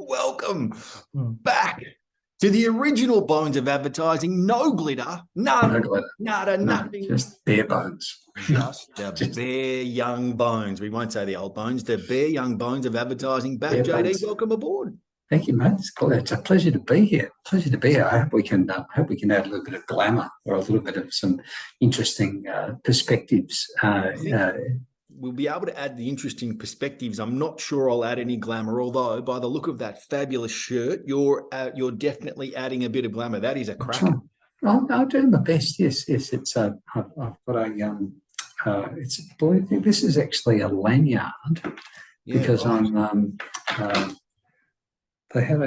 Welcome back to the original bones of advertising. No glitter, none, nada, nothing. Just bare bones. Just the bare young bones. We won't say the old bones. The bare young bones of advertising. Back, JD. Bones. Welcome aboard. Thank you, mate. It's a pleasure to be here. Pleasure to be here. I hope we can add a little bit of glamour or a little bit of some interesting perspectives. We'll be able to add the interesting perspectives. I'm not sure I'll add any glamour, although by the look of that fabulous shirt, you're definitely adding a bit of glamour. That is a cracker. I'll do my best. Yes. It's I've got a I think this is actually a lanyard because I'm they had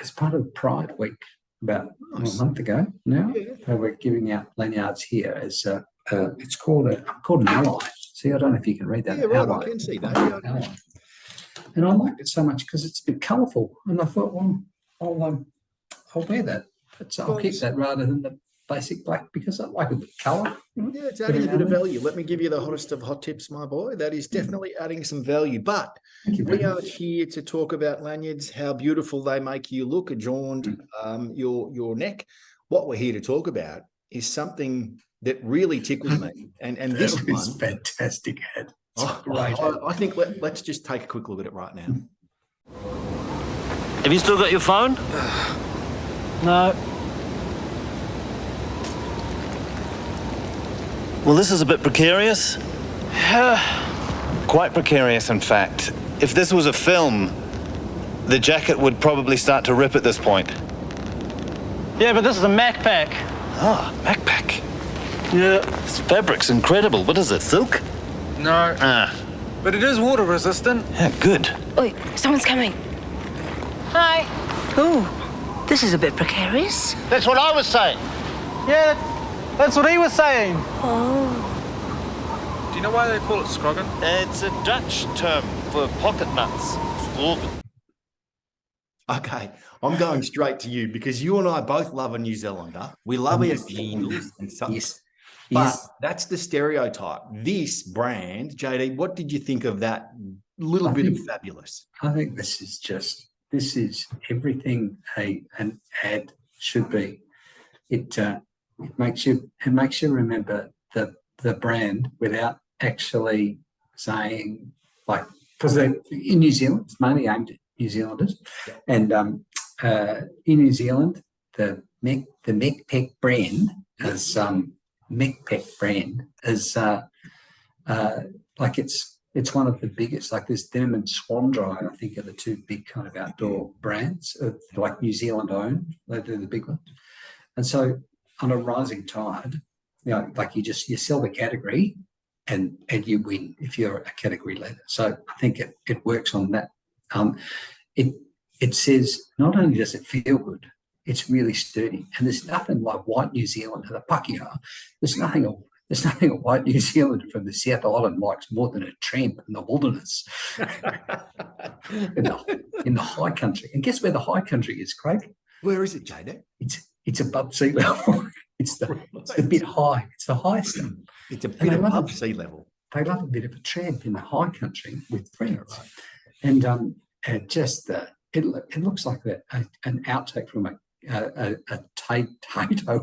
as part of Pride Week about a month ago now. They were giving out lanyards here as it's called an ally. See, I don't know if you can read that. Yeah, right, I can see that. Ally. And I liked it so much because it's a bit colourful. And I thought, well, I'll wear that. I'll keep that rather than the basic black because I like a bit of colour. Yeah, it's adding a bit of value. Let me give you the hottest of hot tips, my boy. That is definitely adding some value. But we are here to talk about lanyards, how beautiful they make you look, adorned your neck. What we're here to talk about is something that really tickled me. And this is fantastic ad. I think let's just take a quick look at it right now. Have you still got your phone? No. Well, this is a bit precarious. Quite precarious, in fact. If this was a film, the jacket would probably start to rip at this point. Yeah, but this is a Macpac. Ah, Macpac. Yeah, this fabric's incredible. What is it, silk? No. But it is water resistant. Yeah, good. Oi, someone's coming. Hi. Oh, this is a bit precarious. That's what I was saying. Yeah, that's what he was saying. Oh. Do you know why they call it scroggin? It's a Dutch term for pocket nuts. Scroggin. Okay, I'm going straight to you because you and I both love a New Zealander. We love our jingles and stuff. Yes. But that's the stereotype. This brand, JD, what did you think of that little bit of fabulous? I think this is everything an ad should be. It makes you remember the brand without actually saying because in New Zealand it's mainly aimed at New Zealanders, and in New Zealand the Macpac brand is Macpac brand is it's one of the biggest. Like there's Denim and Swan Dry, I think, are the two big kind of outdoor brands, like New Zealand owned. They do the big ones, and so on a rising tide, like you sell the category, and you win if you're a category leader. So I think it works on that. It says not only does it feel good, it's really sturdy, and there's nothing like white New Zealand to the Pakeha. There's nothing a white New Zealander from the South Island likes more than a tramp in the wilderness, in the high country. And guess where the high country is, Craig? Where is it, JD? It's above sea level. It's a bit high. It's the highest. It's a bit above sea level. They love a bit of a tramp in the high country with friends, and it looks like an outtake from a Tato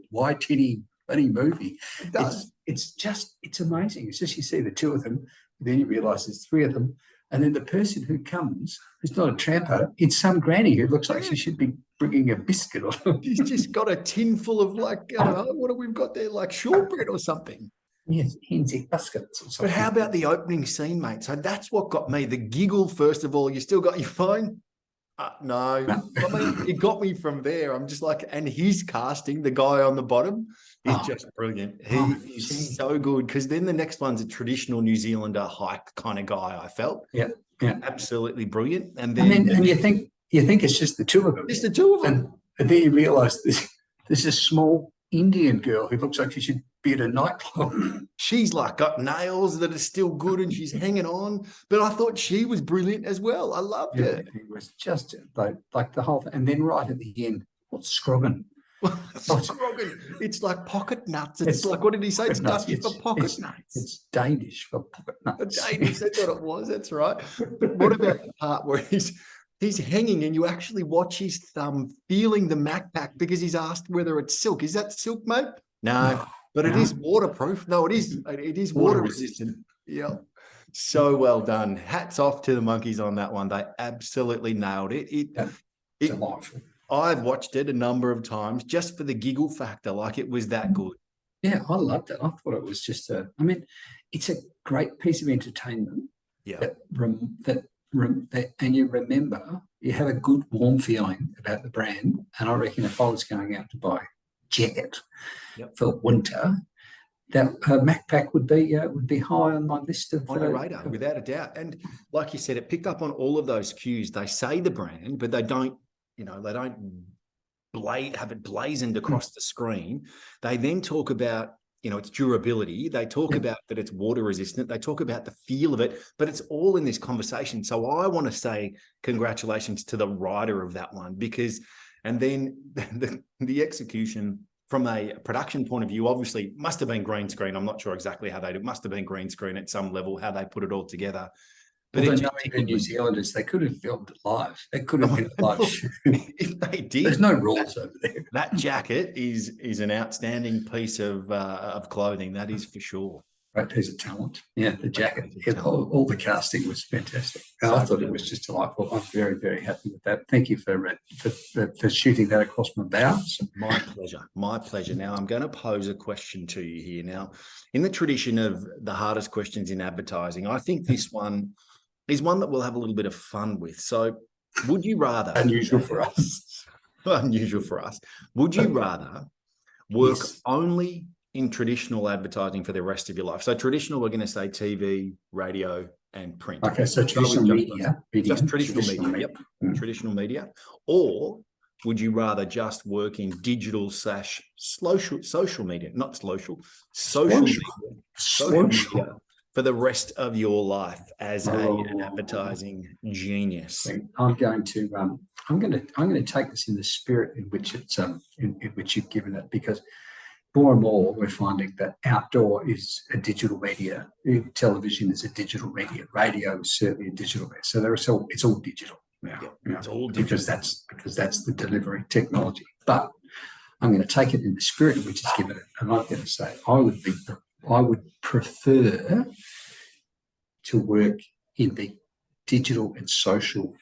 white titty funny movie. It does. It's amazing. It's just you see the two of them, then you realise there's three of them, and then the person who comes is not a tramper. It's some granny who looks like she should be bringing a biscuit or something. She's just got a tin full of I don't know, what have we got there, like shortbread or something. Yes, Hensick biscuits or something. But how about the opening scene, mate? So that's what got me. The giggle, first of all. You still got your phone? No. I mean, it got me from there. I'm just like, and his casting, the guy on the bottom, is just brilliant. He is so good because then the next one's a traditional New Zealander hike kind of guy, I felt. Yeah. Absolutely brilliant. And then you think it's just the two of them. Just the two of them. And then you realise there's a small Indian girl who looks like she should be at a nightclub. She's like got nails that are still good and she's hanging on. But I thought she was brilliant as well. I loved it. It was just like the whole thing. And then right at the end, what's scroggin? Scroggin. It's like pocket nuts. It's like, what did he say? It's Dutch for pocket nuts. It's Danish for pocket nuts. Danish, that's what it was. That's right. But what about the part where he's hanging and you actually watch his thumb feeling the Macpac because he's asked whether it's silk. Is that silk, mate? No, but it is waterproof. No, it is water resistant. Yeah. So well done. Hats off to the monkeys on that one. They absolutely nailed it. It's delightful. I've watched it a number of times just for the giggle factor. Like, it was that good. Yeah, I loved it. I thought it was just it's a great piece of entertainment. Yeah. And you remember, you have a good warm feeling about the brand. And I reckon if I was going out to buy a jacket for winter, that Macpac would be high on my list of on your radar, without a doubt. And like you said, it picked up on all of those cues. They say the brand, but they don't have it blazoned across the screen. They then talk about, its durability. They talk about that it's water resistant. They talk about the feel of it, but it's all in this conversation. So I want to say congratulations to the writer of that one, and then the execution from a production point of view, obviously must have been green screen. I'm not sure exactly how they did. It must have been green screen at some level, how they put it all together. But knowing the New Zealanders, they could have filmed it live. It could have been live. If they did, there's no rules over there. That jacket is an outstanding piece of clothing. That is for sure. Great piece of talent. Yeah, the jacket. All the casting was fantastic. I thought it was just delightful. I'm very, very happy with that. Thank you for shooting that across my bow. My pleasure. My pleasure. Now, I'm going to pose a question to you here. Now, in the tradition of the hardest questions in advertising, I think this one is one that we'll have a little bit of fun with. So, would you rather... Unusual for us. Unusual for us. Would you rather work only in traditional advertising for the rest of your life? So traditional, we're going to say TV, radio, and print. Okay, so traditional media. Just traditional media. Yep. Traditional media. Or would you rather just work in digital / social media, not social media for the rest of your life as an advertising genius? I'm going to take this in the spirit in which it's in which you've given it, because more and more we're finding that outdoor is a digital media, television is a digital media, radio is certainly a digital media. So it's all digital now. It's all digital because that's the delivery technology. But I'm going to take it in the spirit in which it's given it, and I'm going to say I would prefer to work in the digital and social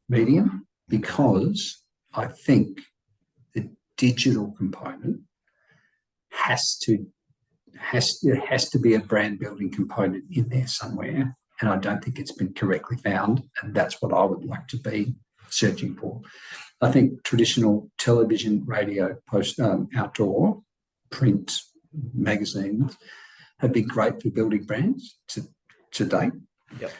medium, because I think the digital component has to be a brand building component in there somewhere, and I don't think it's been correctly found, and that's what I would like to be searching for. I think traditional television, radio, outdoor, print, magazines have been great for building brands to date. Yep.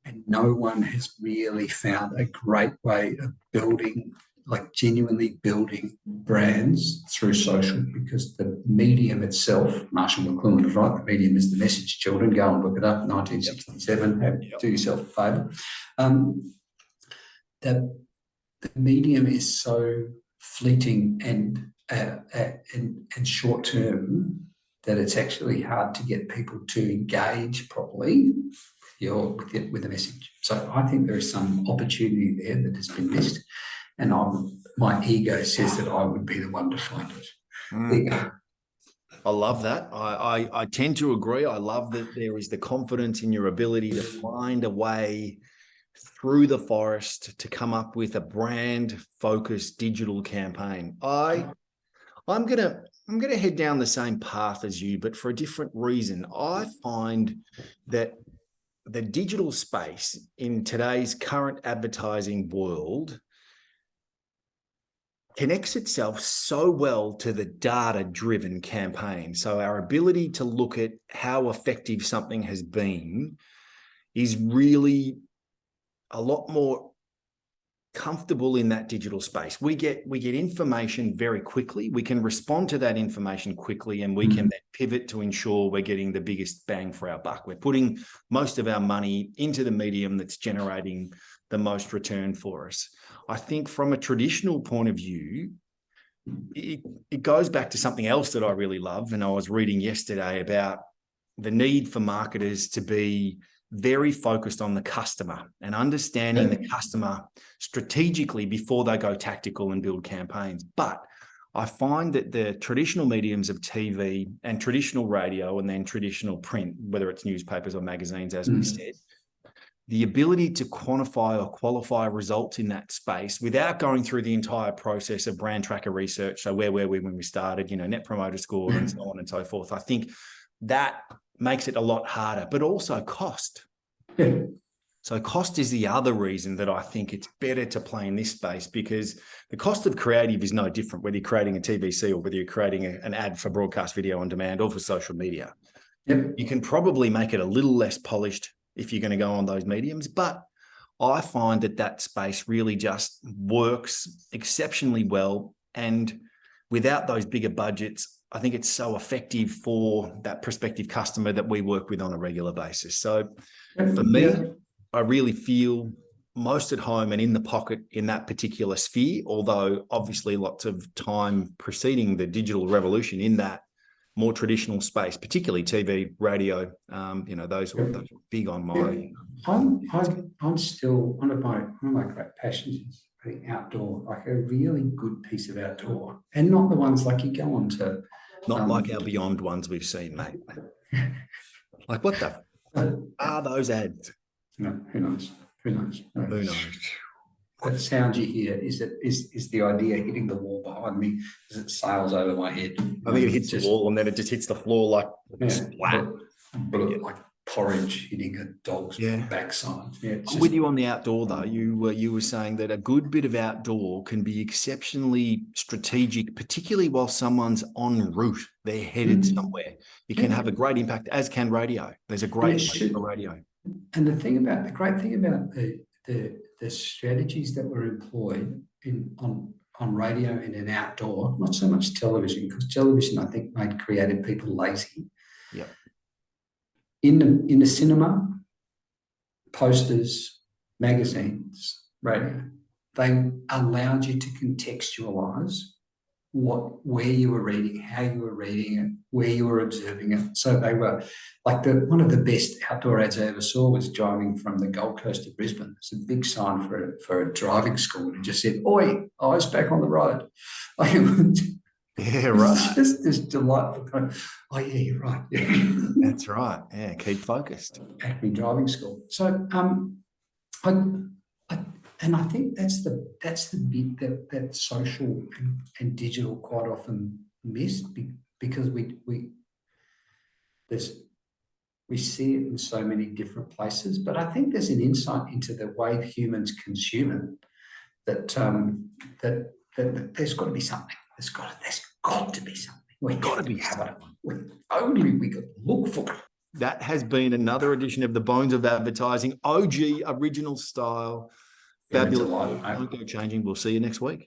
And no one has really found a great way of building, like genuinely building brands through social, because the medium itself, Marshall McLuhan is right, the medium is the message, children. Go and look it up, 1967, do yourself a favour. The medium is so fleeting and short term that it's actually hard to get people to engage properly with the message. So I think there is some opportunity there that has been missed, and my ego says that I would be the one to find it. I love that. I tend to agree. I love that there is the confidence in your ability to find a way through the forest to come up with a brand focused digital campaign. I'm gonna head down the same path as you, but for a different reason. I find that the digital space in today's current advertising world connects itself so well to the data-driven campaign. So our ability to look at how effective something has been is really a lot more comfortable in that digital space. We get information very quickly. We can respond to that information quickly, and we can then pivot to ensure we're getting the biggest bang for our buck. We're putting most of our money into the medium that's generating the most return for us. I think from a traditional point of view, it goes back to something else that I really love. And I was reading yesterday about the need for marketers to be very focused on the customer and understanding the customer strategically before they go tactical and build campaigns. But I find that the traditional mediums of TV and traditional radio and then traditional print, whether it's newspapers or magazines, as we said, the ability to quantify or qualify results in that space without going through the entire process of brand tracker research. So where were we when we started, net promoter score and so on and so forth. I think that makes it a lot harder, but also cost. So cost is the other reason that I think it's better to play in this space, because the cost of creative is no different, whether you're creating a TVC or whether you're creating an ad for broadcast video on demand or for social media. You can probably make it a little less polished if you're going to go on those mediums. But I find that space really just works exceptionally well. And without those bigger budgets, I think it's so effective for that prospective customer that we work with on a regular basis. So for me, I really feel most at home and in the pocket in that particular sphere, although obviously lots of time preceding the digital revolution in that more traditional space, particularly TV, radio, those were big on my. I'm still one of my great passions is the outdoor, like a really good piece of outdoor, and not the ones like you go on to. Not like our Beyond ones we've seen, mate. Like what the are those ads? No, who knows? Who knows? Who knows? That sound you hear is the idea hitting the wall behind me as it sails over my head. I think it hits the wall and then it just hits the floor like splat. Like porridge hitting a dog's backside. I'm with you on the outdoor though. You were saying that a good bit of outdoor can be exceptionally strategic, particularly while someone's en route. They're headed somewhere. It can have a great impact, as can radio. There's a great place for radio. And the great thing about the strategies that were employed on radio and in outdoor, not so much television, because television, I think, made creative people lazy. Yeah. In the cinema, posters, magazines, radio, they allowed you to contextualize where you were reading, how you were reading it, where you were observing it. So they were like one of the best outdoor ads I ever saw was driving from the Gold Coast to Brisbane. It's a big sign for a driving school. It just said, "Oi, eyes back on the road." Yeah, right. It's just delightful. Oh, yeah, you're right. That's right. Yeah, keep focused. Acme driving school. So, I think that's the bit that social and digital quite often miss, because we see it in so many different places. But I think there's an insight into the way humans consume it that there's got to be something. There's got to be something. We've got to be having it. Only we could look for it. That has been another edition of the Bones of Advertising, OG original style. Fabulous. Don't go changing. We'll see you next week.